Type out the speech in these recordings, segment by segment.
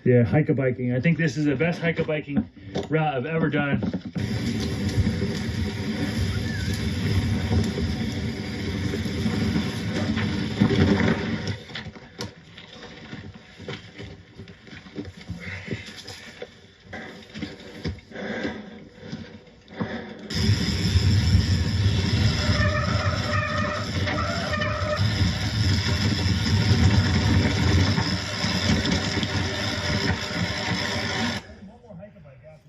Yeah, hike-a-biking. I think this is the best hike-a-biking route I've ever done.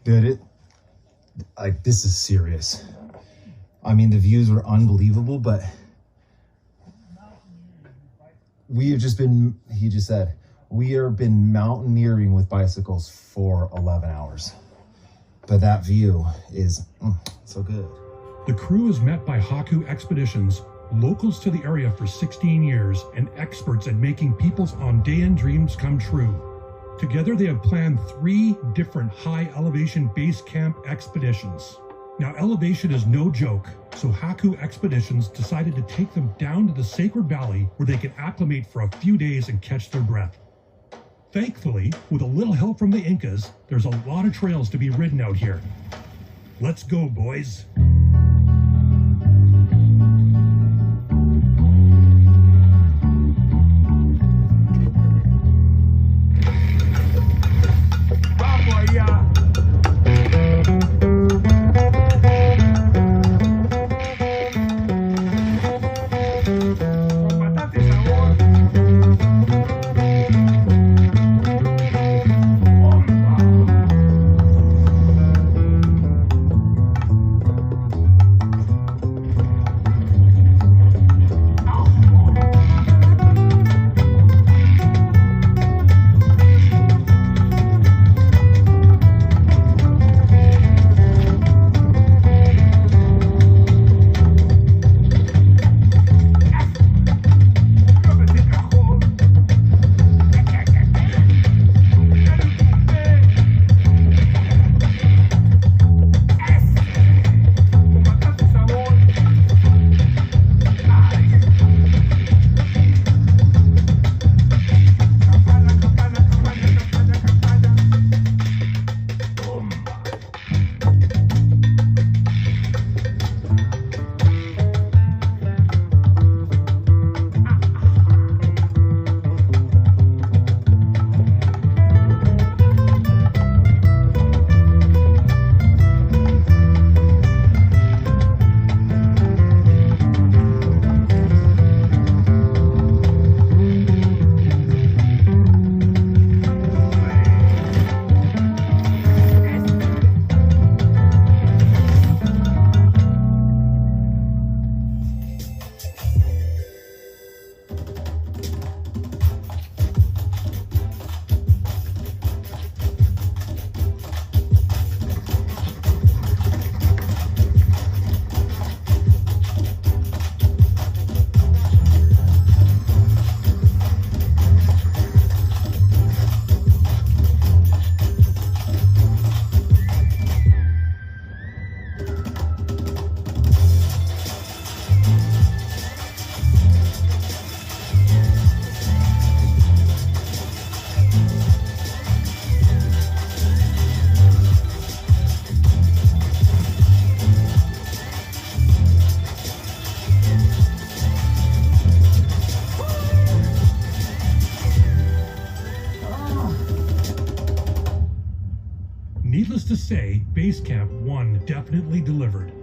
Dude, this is serious. I mean, the views were unbelievable, but we have just been, he just said, we have been mountaineering with bicycles for 11 hours. But that view is so good. The crew is met by Haku Expeditions, locals to the area for 16 years, and experts at making people's Andean dreams come true. Together, they have planned 3 different high-elevation base camp expeditions. Now, elevation is no joke, so Haku Expeditions decided to take them down to the Sacred Valley where they can acclimate for a few days and catch their breath. Thankfully, with a little help from the Incas, there's a lot of trails to be ridden out here. Let's go, boys. Needless to say, Base Camp 1 definitely delivered.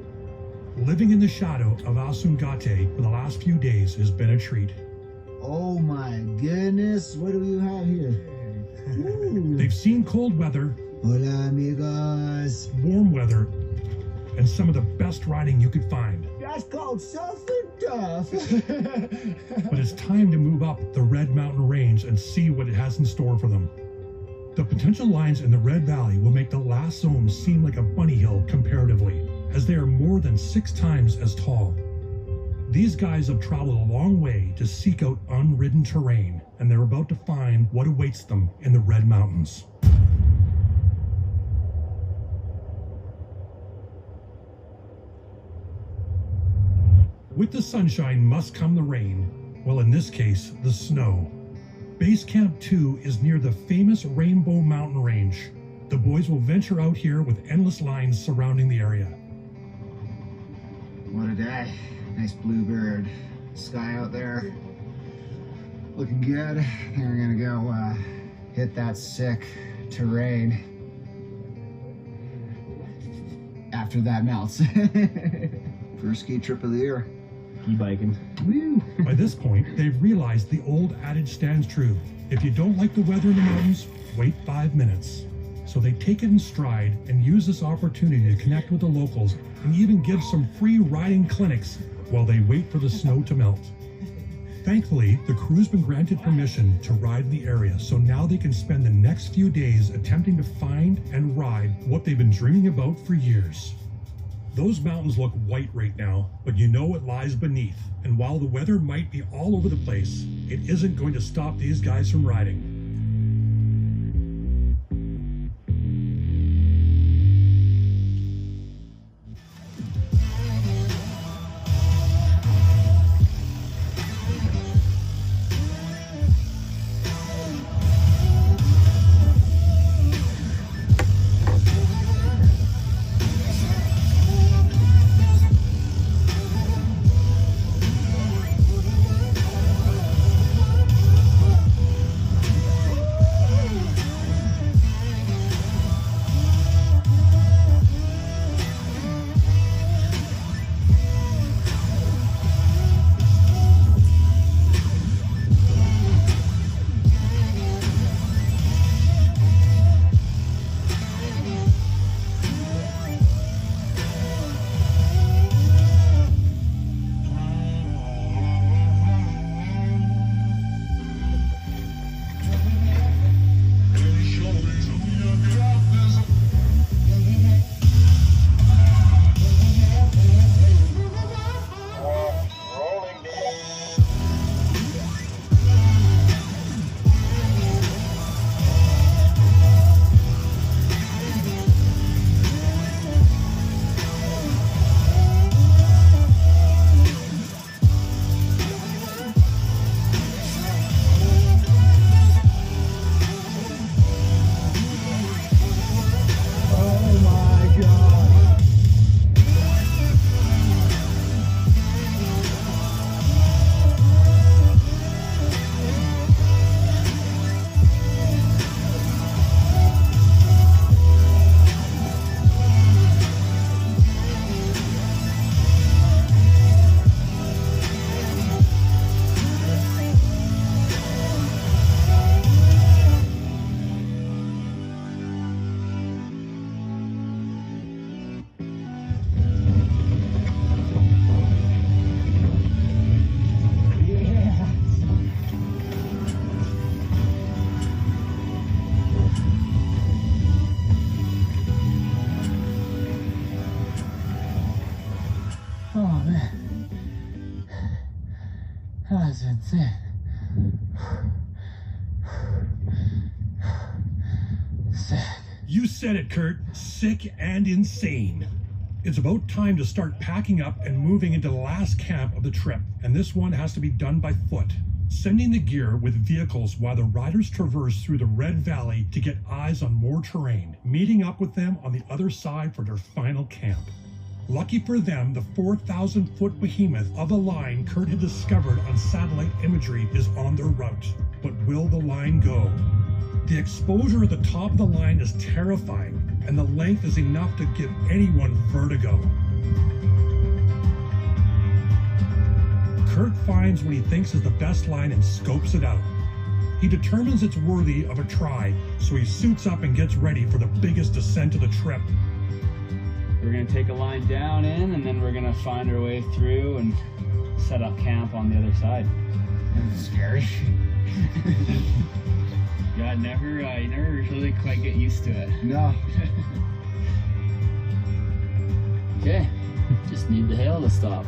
Living in the shadow of Asungate for the last few days has been a treat. Oh my goodness, what do you have here? They've seen cold weather, Hola amigos. warm weather, and some of the best riding you could find. That's called surfing tough. But it's time to move up the Red Mountain Range and see what it has in store for them. The potential lines in the Red Valley will make the last zone seem like a bunny hill comparatively, as they are more than 6 times as tall. These guys have traveled a long way to seek out unridden terrain, and they're about to find what awaits them in the Red Mountains. With the sunshine must come the rain, well, in this case, the snow. Base Camp 2 is near the famous Rainbow Mountain Range. The boys will venture out here with endless lines surrounding the area. What a day. Nice bluebird sky out there. Looking good. I think we're gonna go hit that sick terrain after that melts. First ski trip of the year. E-biking. Woo! By this point, they've realized the old adage stands true. If you don't like the weather in the mountains, wait 5 minutes. So they take it in stride and use this opportunity to connect with the locals and even give some free riding clinics while they wait for the snow to melt. Thankfully, the crew's been granted permission to ride the area, so now they can spend the next few days attempting to find and ride what they've been dreaming about for years. Those mountains look white right now, but you know what lies beneath. And while the weather might be all over the place, it isn't going to stop these guys from riding. Oh man. That's insane. Sick. You said it, Kurt. Sick and insane. It's about time to start packing up and moving into the last camp of the trip, and this one has to be done by foot. Sending the gear with vehicles while the riders traverse through the Red Valley to get eyes on more terrain, meeting up with them on the other side for their final camp. Lucky for them, the 4,000-foot behemoth of a line Kurt had discovered on satellite imagery is on their route. But will the line go? The exposure at the top of the line is terrifying, and the length is enough to give anyone vertigo. Kurt finds what he thinks is the best line and scopes it out. He determines it's worthy of a try, so he suits up and gets ready for the biggest descent of the trip. We're gonna take a line down in, and then we're gonna find our way through and set up camp on the other side. That's scary. Yeah, you never really quite get used to it. No. Okay, just need the hail to stop.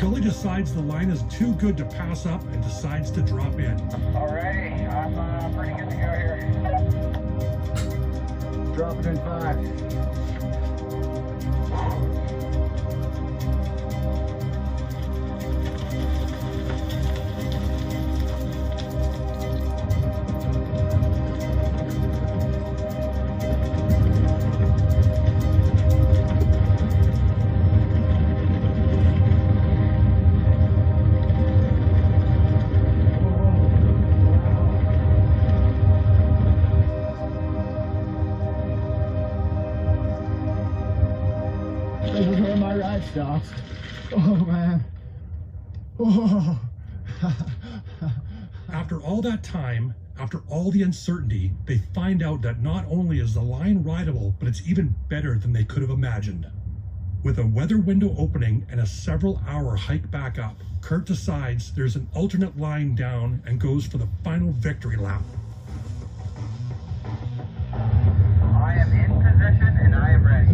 Gully decides the line is too good to pass up and decides to drop in. Alrighty, I'm pretty good to go here. Drop it in 5. This is where my ride stops. Oh man. Oh. After all that time, after all the uncertainty, they find out that not only is the line rideable, but it's even better than they could have imagined. With a weather window opening and a several-hour hike back up, Kurt decides there's an alternate line down and goes for the final victory lap. I am in position and I am ready.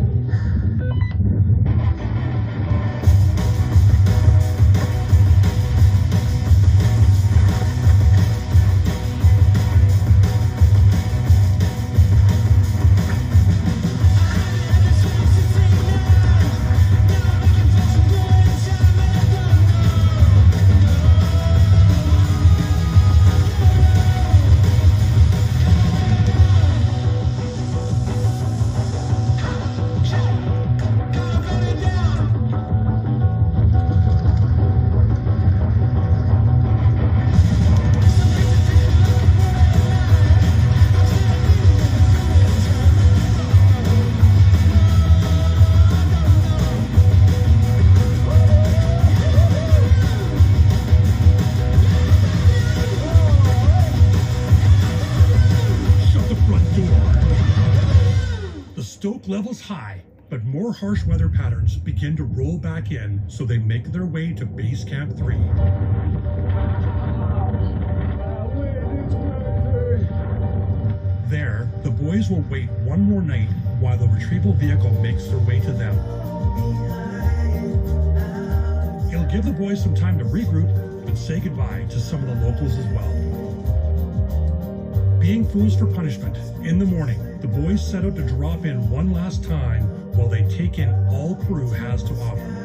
Stoke levels high, but more harsh weather patterns begin to roll back in, so they make their way to Base Camp 3. There, the boys will wait one more night while the retrieval vehicle makes their way to them. It'll give the boys some time to regroup and say goodbye to some of the locals as well. Being fools for punishment, in the morning, the boys set out to drop in one last time while they take in all Peru has to offer.